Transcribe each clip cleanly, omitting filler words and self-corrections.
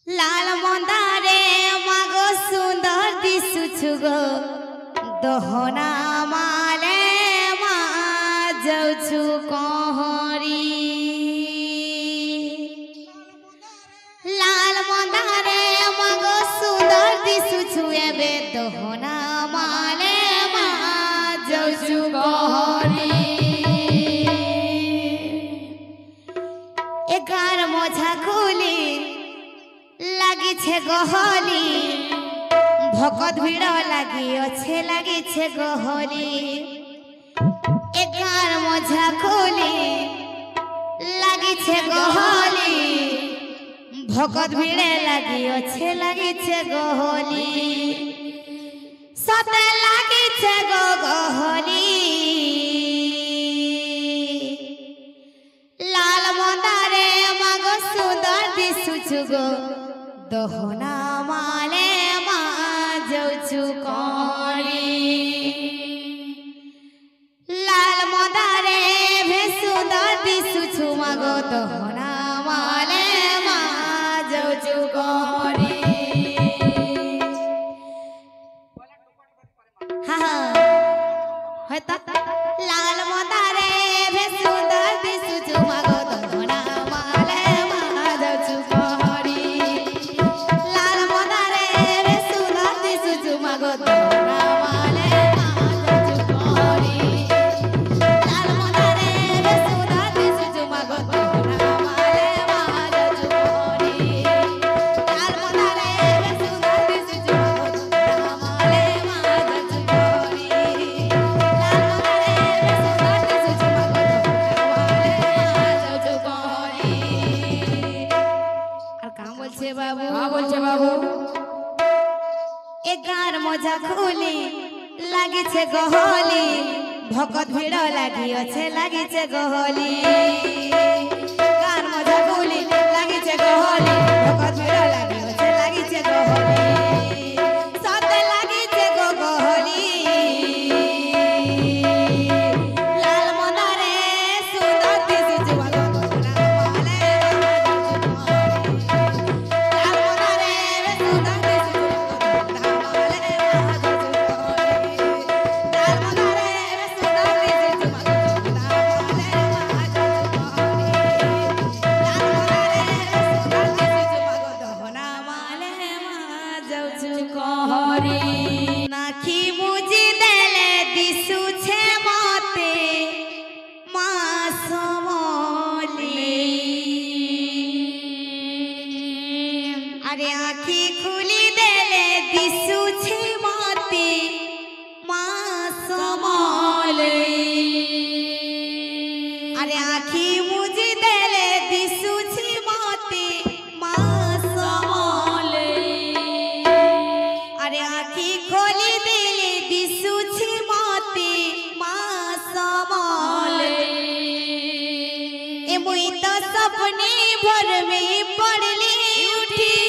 लाल मंदारे मागो सुंदर दिसुछु गो दहना माले मा जाउछु कहरी लाल मंदारे मागो सुंदर दिसुछु एबे दहना माले मा जाउछु कहरी एगार मोझा खुली लगी छे गहली भकत भिड़ लगी अच्छे लगी छे गहली एगार मोझा खोली लगी छे गहली भकत भिड़े लगी अच्छे लगी छे गहली सते लगी छे गहली लाल मंदारे मागो सुंदर दिसुछु गो दहना माले मा जाउछु कहरी लाल मंदारे भे सुंदर दिसुछु मागो दहना माले मा जाउछु कहरी हाँ होता लाल मंदारे भे सुंदर दिसुछु मागो दहना माले मा जाउछु कहरी लाल मंदारे भे सुंदर दिसुछु मागो दहना माले मा जाउछु कहरी लाल मंदारे भे सुंदर दिसुछु मागो दहना माले मा जाउछु कहरी लाल मंदारे भे सुंदर दिसुछु मागो दहना माले मा जाउछु कहरी लाल मंदारे भे सुंदर दिसुछु मागो दहना माले मा जाउछु कहरी আর কাম বলছে বাবু हाँ बोलছে बाबू एगार मोजा खुली लगी छे गहली भकत भिड़ लगी अच्छे लगी छे गहली एगार मोजा खुली लगी छे गहली भकत भिड़ लगी अच्छे लगी छे गहली सते लगी छे गहली लाल मंदारे सुंदर दिसुछु मागो दहना माले लाल मंदारे सुंदर दिसुछु नाखी मुझी देले दिसु छे मते मा समली अरे आखी खुली देले दिसु छे मते मा समली अरे आखी मुझी देले दिसु छे मते मा समली अरे आखी खोली दिली दिसुछि मते मा समले ए मुई तो सपने भर में पड़ली उठी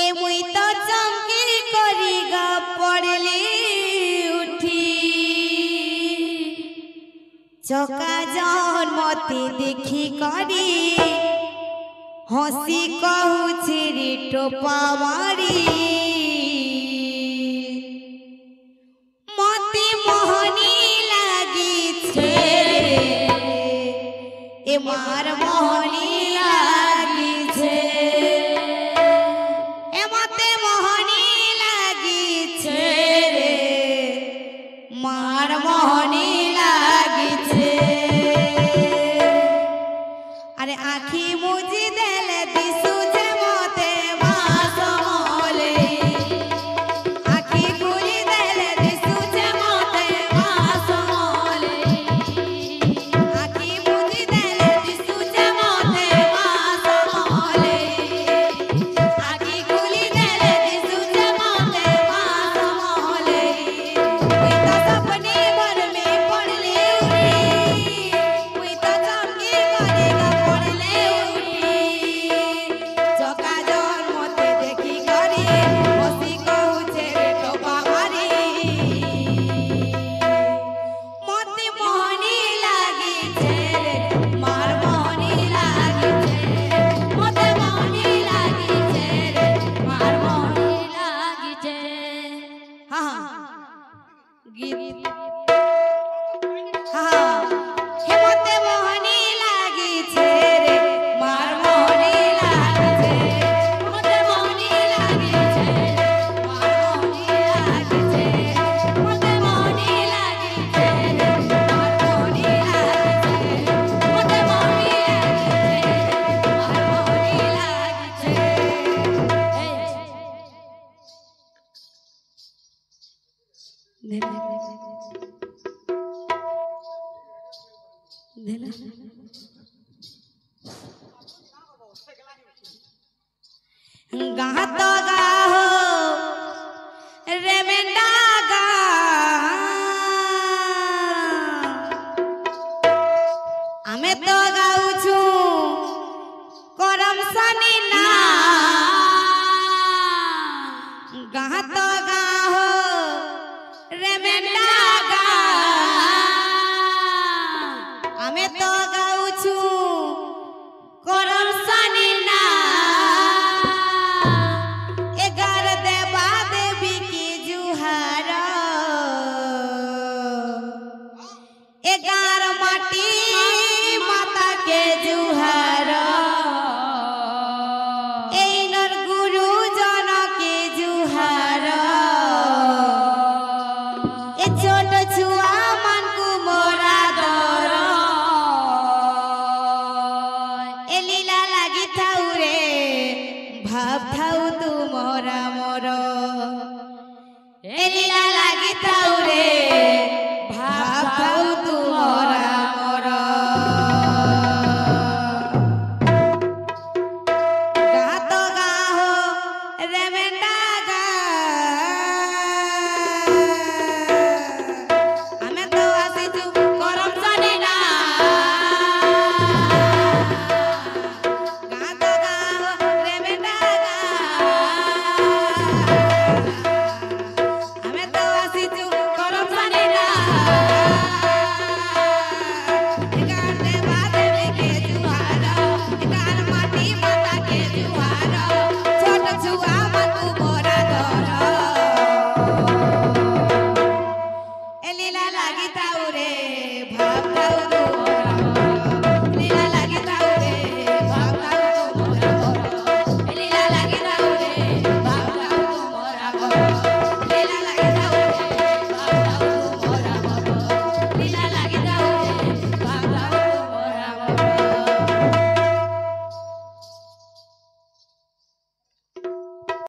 ए मुई तो चमकी करी गा पड़ली उठी चौका जौन मते देखी करी हसी कहूछि रे टोपा मारी मते मोहनी लागी छे ए मार मोहनी लागी छे ए मते मोहनी लागी छे रे मार मोहनी लागी छे अरे आखी मुझी देले दिसु छे मते मा समले आखी खुली देले दिसु छे मते मा समले आखी मुझी देले दिसु छे मते गाह तो गाहो रेमेंडा गा आमे तो गाउछु करम सनी ना गाह तो गाहो रेमेंडा गा आमे तो गाउछु करम सनी ना माटी माता के जुहार एनर गुरु जन के जुहार ए छोट छुआ मन को मोरा दर ए लीला लगी थाउ रे भाव थाउ तू मोरा मोर।